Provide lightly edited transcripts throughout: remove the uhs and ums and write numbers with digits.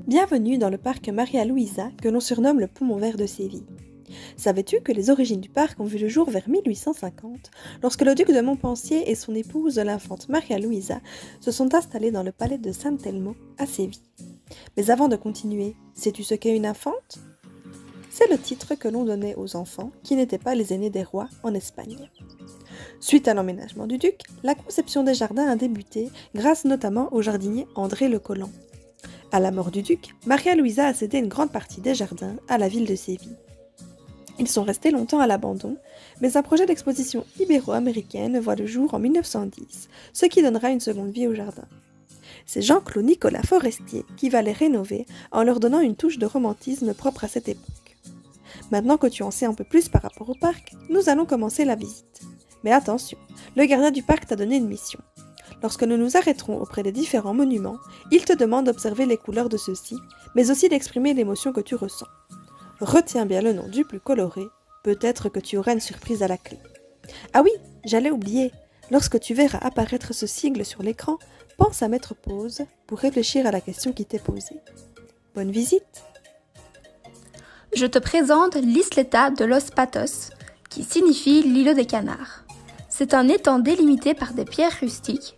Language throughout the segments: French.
Bienvenue dans le parc Maria Luisa, que l'on surnomme le poumon vert de Séville. Savais-tu que les origines du parc ont vu le jour vers 1850, lorsque le duc de Montpensier et son épouse, l'infante Maria Luisa, se sont installés dans le palais de San Telmo, à Séville. Mais avant de continuer, sais-tu ce qu'est une infante ? C'est le titre que l'on donnait aux enfants qui n'étaient pas les aînés des rois en Espagne. Suite à l'emménagement du duc, la conception des jardins a débuté grâce notamment au jardinier André Le Collant. À la mort du duc, Maria Luisa a cédé une grande partie des jardins à la ville de Séville. Ils sont restés longtemps à l'abandon, mais un projet d'exposition ibéro-américaine voit le jour en 1910, ce qui donnera une seconde vie au jardin. C'est Jean-Claude Nicolas Forestier qui va les rénover en leur donnant une touche de romantisme propre à cette époque. Maintenant que tu en sais un peu plus par rapport au parc, nous allons commencer la visite. Mais attention, le gardien du parc t'a donné une mission. Lorsque nous nous arrêterons auprès des différents monuments, il te demande d'observer les couleurs de ceux-ci, mais aussi d'exprimer l'émotion que tu ressens. Retiens bien le nom du plus coloré, peut-être que tu auras une surprise à la clé. Ah oui, j'allais oublier, lorsque tu verras apparaître ce sigle sur l'écran, pense à mettre pause pour réfléchir à la question qui t'est posée. Bonne visite! Je te présente l'Isleta de los Patos, qui signifie l'îlot des canards. C'est un étang délimité par des pierres rustiques.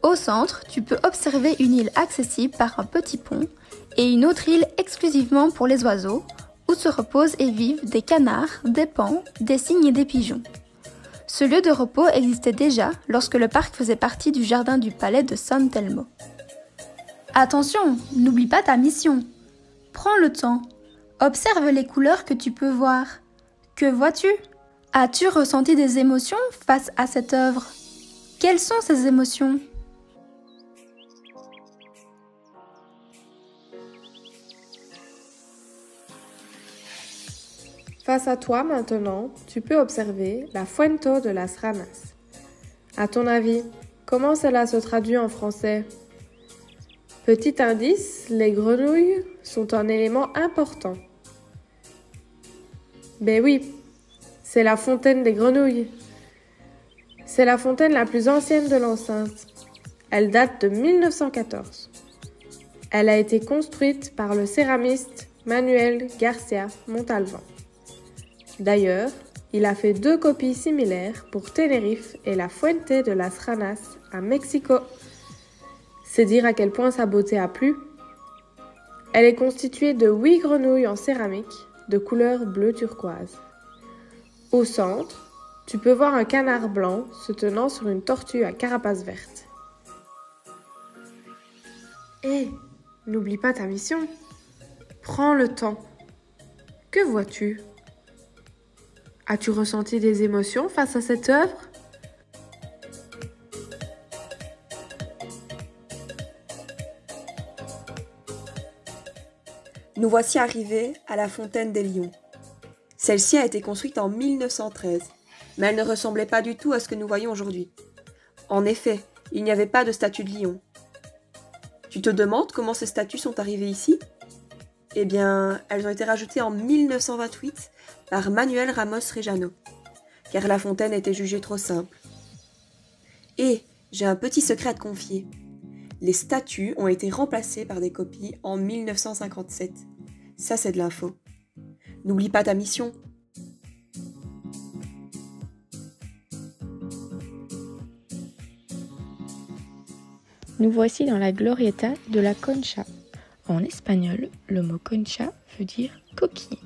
Au centre, tu peux observer une île accessible par un petit pont et une autre île exclusivement pour les oiseaux, où se reposent et vivent des canards, des paons, des cygnes et des pigeons. Ce lieu de repos existait déjà lorsque le parc faisait partie du jardin du palais de San Telmo. Attention, n'oublie pas ta mission. Prends le temps. Observe les couleurs que tu peux voir. Que vois-tu ? As-tu ressenti des émotions face à cette œuvre ? Quelles sont ces émotions ? Face à toi maintenant, tu peux observer la Fuente de las Ranas. À ton avis, comment cela se traduit en français ? Petit indice, les grenouilles sont un élément important. Ben oui, c'est la fontaine des grenouilles. C'est la fontaine la plus ancienne de l'enceinte. Elle date de 1914. Elle a été construite par le céramiste Manuel García Montalván. D'ailleurs, il a fait 2 copies similaires pour Tenerife et la Fuente de las Ranas à Mexico. C'est dire à quel point sa beauté a plu. Elle est constituée de 8 grenouilles en céramique de couleur bleu turquoise. Au centre, tu peux voir un canard blanc se tenant sur une tortue à carapace verte. Hé, n'oublie pas ta mission. Prends le temps. Que vois-tu ? As-tu ressenti des émotions face à cette œuvre ? Nous voici arrivés à la fontaine des lions. Celle-ci a été construite en 1913, mais elle ne ressemblait pas du tout à ce que nous voyons aujourd'hui. En effet, il n'y avait pas de statue de lion. Tu te demandes comment ces statues sont arrivées ici ? Eh bien, elles ont été rajoutées en 1928 par Manuel Ramos Rejano, car la fontaine était jugée trop simple. Et j'ai un petit secret à te confier. Les statues ont été remplacées par des copies en 1957. Ça, c'est de l'info. N'oublie pas ta mission. Nous voici dans la Glorieta de la Concha. En espagnol, le mot concha veut dire coquille.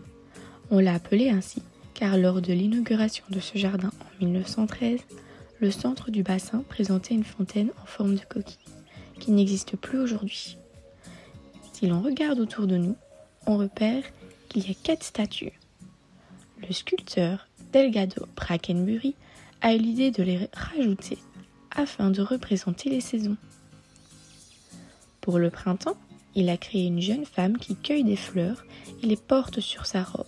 On l'a appelé ainsi car lors de l'inauguration de ce jardin en 1913, le centre du bassin présentait une fontaine en forme de coquille, qui n'existe plus aujourd'hui. Si l'on regarde autour de nous, on repère qu'il y a 4 statues. Le sculpteur Delgado Brackenbury a eu l'idée de les rajouter afin de représenter les saisons. Pour le printemps, il a créé une jeune femme qui cueille des fleurs et les porte sur sa robe.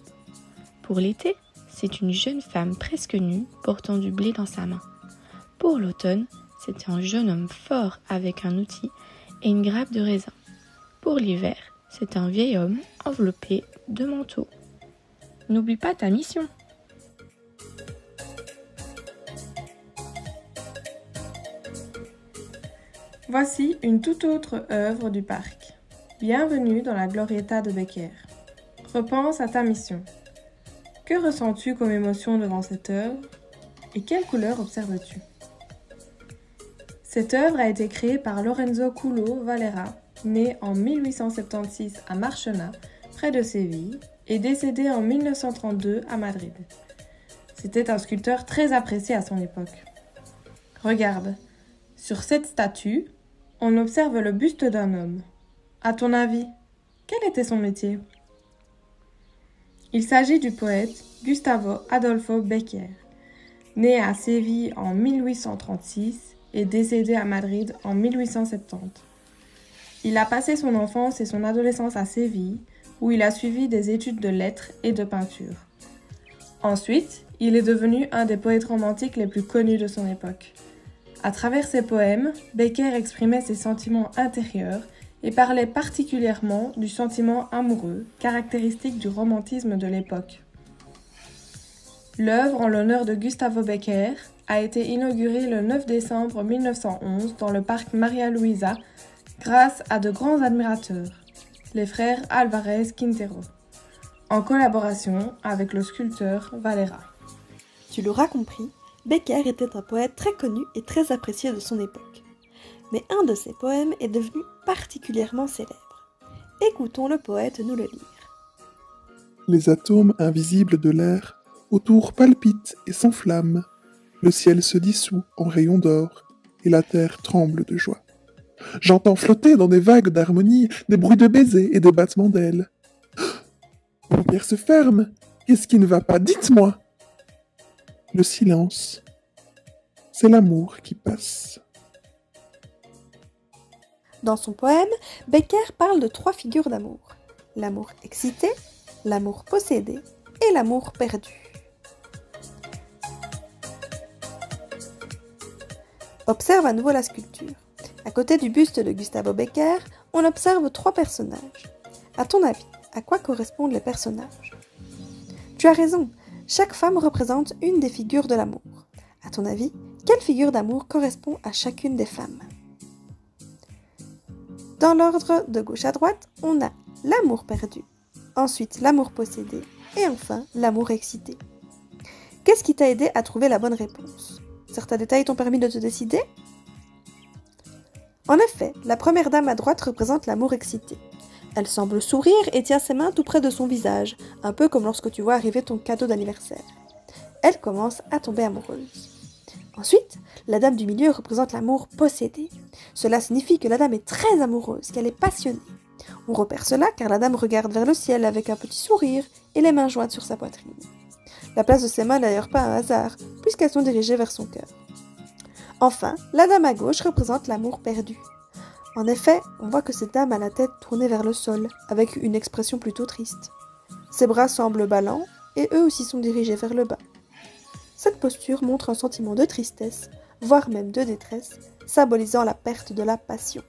Pour l'été, c'est une jeune femme presque nue portant du blé dans sa main. Pour l'automne, c'est un jeune homme fort avec un outil et une grappe de raisin. Pour l'hiver, c'est un vieil homme enveloppé de manteau. N'oublie pas ta mission. Voici une toute autre œuvre du parc. Bienvenue dans la Glorieta de Becker. Repense à ta mission. Que ressens-tu comme émotion devant cette œuvre et quelle couleur observes-tu? Cette œuvre a été créée par Lorenzo Culo Valera, né en 1876 à Marchena, près de Séville, et décédé en 1932 à Madrid. C'était un sculpteur très apprécié à son époque. Regarde, sur cette statue, on observe le buste d'un homme. À ton avis, quel était son métier? Il s'agit du poète Gustavo Adolfo Bécquer, né à Séville en 1836 et décédé à Madrid en 1870. Il a passé son enfance et son adolescence à Séville, où il a suivi des études de lettres et de peinture. Ensuite, il est devenu un des poètes romantiques les plus connus de son époque. À travers ses poèmes, Bécquer exprimait ses sentiments intérieurs et parlait particulièrement du sentiment amoureux, caractéristique du romantisme de l'époque. L'œuvre en l'honneur de Gustavo Bécquer a été inaugurée le 9 décembre 1911 dans le parc Maria Luisa grâce à de grands admirateurs, les frères Álvarez Quintero, en collaboration avec le sculpteur Valera. Tu l'auras compris, Bécquer était un poète très connu et très apprécié de son époque. Mais un de ses poèmes est devenu particulièrement célèbre. Écoutons le poète nous le lire. Les atomes invisibles de l'air autour palpitent et s'enflamment. Le ciel se dissout en rayons d'or et la terre tremble de joie. J'entends flotter dans des vagues d'harmonie des bruits de baisers et des battements d'ailes. Mon paupières se ferment. Qu'est-ce qui ne va pas? Dites-moi. Le silence, c'est l'amour qui passe. Dans son poème, Bécquer parle de 3 figures d'amour. L'amour excité, l'amour possédé et l'amour perdu. Observe à nouveau la sculpture. À côté du buste de Gustavo Bécquer, on observe 3 personnages. À ton avis, à quoi correspondent les personnages? Tu as raison, chaque femme représente une des figures de l'amour. À ton avis, quelle figure d'amour correspond à chacune des femmes? Dans l'ordre de gauche à droite, on a l'amour perdu, ensuite l'amour possédé et enfin l'amour excité. Qu'est-ce qui t'a aidé à trouver la bonne réponse? Certains détails t'ont permis de te décider? En effet, la première dame à droite représente l'amour excité. Elle semble sourire et tient ses mains tout près de son visage, un peu comme lorsque tu vois arriver ton cadeau d'anniversaire. Elle commence à tomber amoureuse. Ensuite, la dame du milieu représente l'amour possédé. Cela signifie que la dame est très amoureuse, qu'elle est passionnée. On repère cela car la dame regarde vers le ciel avec un petit sourire et les mains jointes sur sa poitrine. La place de ses mains n'est d'ailleurs pas un hasard, puisqu'elles sont dirigées vers son cœur. Enfin, la dame à gauche représente l'amour perdu. En effet, on voit que cette dame a la tête tournée vers le sol, avec une expression plutôt triste. Ses bras semblent ballants, et eux aussi sont dirigés vers le bas. Cette posture montre un sentiment de tristesse, voire même de détresse, symbolisant la perte de la passion.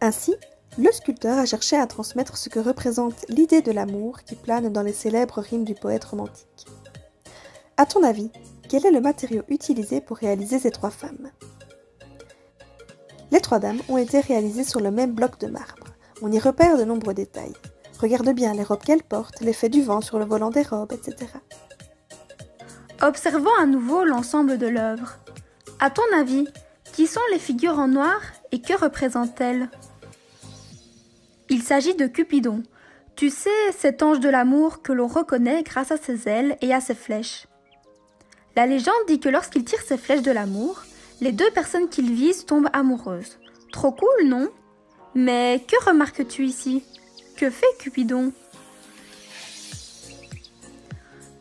Ainsi, le sculpteur a cherché à transmettre ce que représente l'idée de l'amour qui plane dans les célèbres rimes du poète romantique. À ton avis, quel est le matériau utilisé pour réaliser ces 3 femmes? Les 3 dames ont été réalisées sur le même bloc de marbre. On y repère de nombreux détails. Regarde bien les robes qu'elles portent, l'effet du vent sur le volant des robes, etc. Observons à nouveau l'ensemble de l'œuvre. À ton avis, qui sont les figures en noir et que représentent-elles? Il s'agit de Cupidon. Tu sais, cet ange de l'amour que l'on reconnaît grâce à ses ailes et à ses flèches. La légende dit que lorsqu'il tire ses flèches de l'amour, les 2 personnes qu'il vise tombent amoureuses. Trop cool, non? Mais que remarques-tu ici? Que fait Cupidon?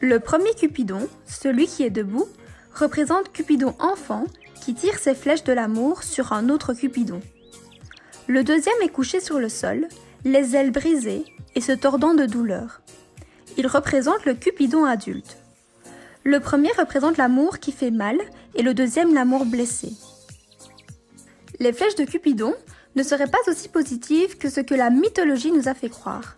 Le premier Cupidon, celui qui est debout, représente Cupidon enfant qui tire ses flèches de l'amour sur un autre Cupidon. Le deuxième est couché sur le sol, les ailes brisées et se tordant de douleur. Il représente le Cupidon adulte. Le premier représente l'amour qui fait mal et le deuxième l'amour blessé. Les flèches de Cupidon ne seraient pas aussi positives que ce que la mythologie nous a fait croire.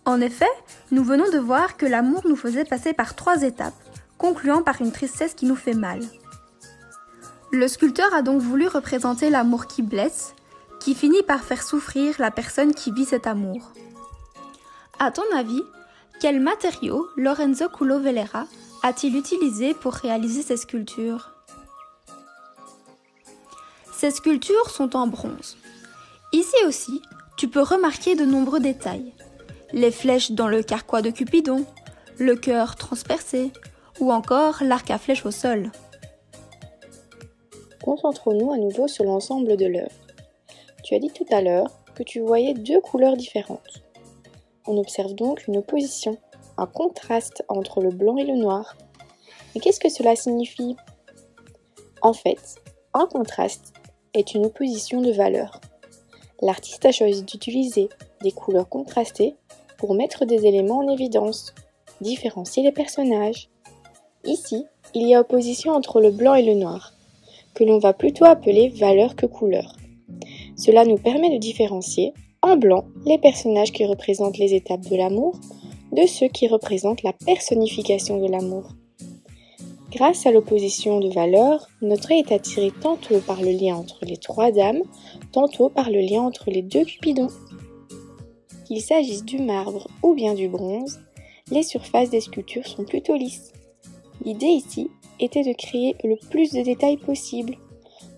En effet, nous venons de voir que l'amour nous faisait passer par 3 étapes, concluant par une tristesse qui nous fait mal. Le sculpteur a donc voulu représenter l'amour qui blesse, qui finit par faire souffrir la personne qui vit cet amour. À ton avis, quel matériau Lorenzo Culo Velera a-t-il utilisé pour réaliser ces sculptures? Ces sculptures sont en bronze. Ici aussi, tu peux remarquer de nombreux détails. Les flèches dans le carquois de Cupidon, le cœur transpercé, ou encore l'arc à flèche au sol. Concentrons-nous à nouveau sur l'ensemble de l'œuvre. Tu as dit tout à l'heure que tu voyais deux couleurs différentes. On observe donc une opposition, un contraste entre le blanc et le noir. Mais qu'est-ce que cela signifie? En fait, un contraste est une opposition de valeurs. L'artiste a choisi d'utiliser des couleurs contrastées pour mettre des éléments en évidence, différencier les personnages. Ici, il y a opposition entre le blanc et le noir, que l'on va plutôt appeler valeur que couleur. Cela nous permet de différencier, en blanc, les personnages qui représentent les étapes de l'amour, de ceux qui représentent la personnification de l'amour. Grâce à l'opposition de valeurs, notre œil est attiré tantôt par le lien entre les trois dames, tantôt par le lien entre les deux Cupidons. Qu'il s'agisse du marbre ou bien du bronze, les surfaces des sculptures sont plutôt lisses. L'idée ici était de créer le plus de détails possible,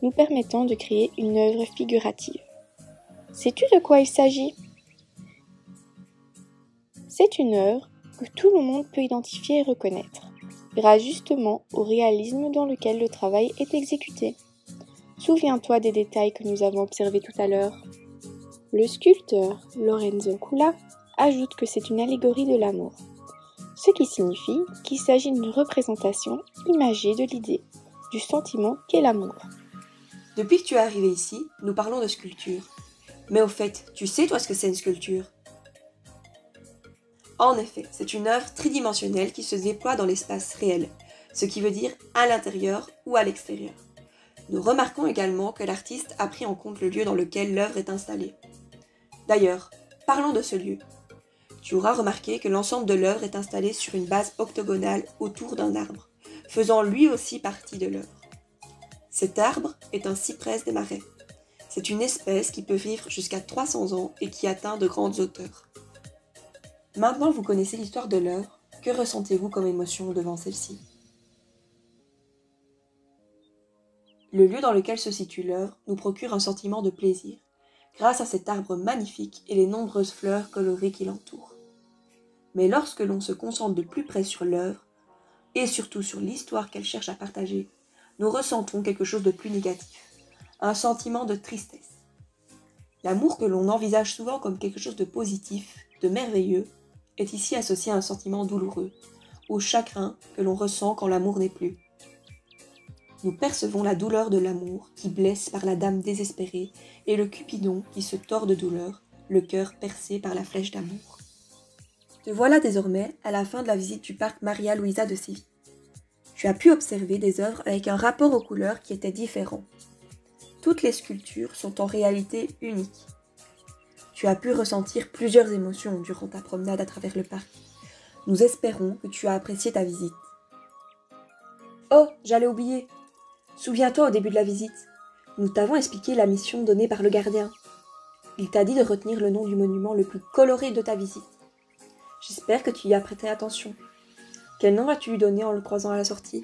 nous permettant de créer une œuvre figurative. Sais-tu de quoi il s'agit? C'est une œuvre que tout le monde peut identifier et reconnaître, grâce justement au réalisme dans lequel le travail est exécuté. Souviens-toi des détails que nous avons observés tout à l'heure. Le sculpteur Lorenzo Culo ajoute que c'est une allégorie de l'amour, ce qui signifie qu'il s'agit d'une représentation imagée de l'idée, du sentiment qu'est l'amour. Depuis que tu es arrivé ici, nous parlons de sculpture. Mais au fait, tu sais toi ce que c'est une sculpture? En effet, c'est une œuvre tridimensionnelle qui se déploie dans l'espace réel, ce qui veut dire à l'intérieur ou à l'extérieur. Nous remarquons également que l'artiste a pris en compte le lieu dans lequel l'œuvre est installée. D'ailleurs, parlons de ce lieu. Tu auras remarqué que l'ensemble de l'œuvre est installé sur une base octogonale autour d'un arbre, faisant lui aussi partie de l'œuvre. Cet arbre est un cyprès des marais. C'est une espèce qui peut vivre jusqu'à 300 ans et qui atteint de grandes hauteurs. Maintenant que vous connaissez l'histoire de l'œuvre, que ressentez-vous comme émotion devant celle-ci? Le lieu dans lequel se situe l'œuvre nous procure un sentiment de plaisir, grâce à cet arbre magnifique et les nombreuses fleurs colorées qui l'entourent. Mais lorsque l'on se concentre de plus près sur l'œuvre, et surtout sur l'histoire qu'elle cherche à partager, nous ressentons quelque chose de plus négatif, un sentiment de tristesse. L'amour que l'on envisage souvent comme quelque chose de positif, de merveilleux, est ici associé à un sentiment douloureux, au chagrin que l'on ressent quand l'amour n'est plus. Nous percevons la douleur de l'amour qui blesse par la dame désespérée et le Cupidon qui se tord de douleur, le cœur percé par la flèche d'amour. Te voilà désormais à la fin de la visite du parc Maria Luisa de Séville. Tu as pu observer des œuvres avec un rapport aux couleurs qui était différent. Toutes les sculptures sont en réalité uniques. Tu as pu ressentir plusieurs émotions durant ta promenade à travers le parc. Nous espérons que tu as apprécié ta visite. Oh, j'allais oublier. Souviens-toi au début de la visite, nous t'avons expliqué la mission donnée par le gardien. Il t'a dit de retenir le nom du monument le plus coloré de ta visite. J'espère que tu y as prêté attention. Quel nom as-tu lui donné en le croisant à la sortie?